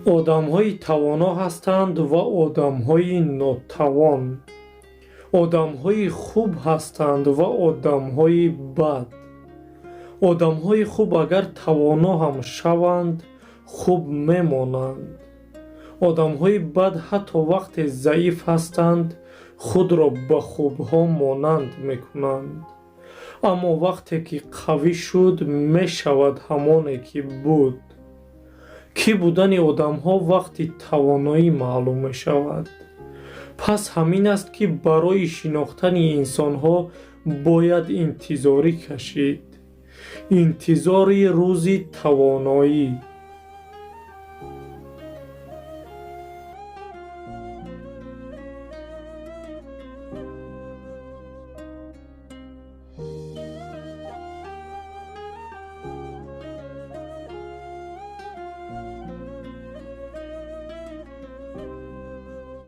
одамҳои тавоно ҳастанд ва одамҳои нотавон. одамҳои хуб ҳастанд ва одамҳои бад. одамҳои хуб агар тавоно ҳам шаванд, хуб мемонанд. одамҳои бад ҳатто вақте заиф ҳастанд, худро ба хубҳо монанд мекунанд. аммо вақте ки қавӣ шуд, мешавад ҳамоне ки буд. ки будани одамҳо вақти тавоноӣ маълум мешавад. пас ҳамин аст ки барои шинохтани инсонҳо бояд интизорӣ кашид. интизори рӯзи тавоноӣ.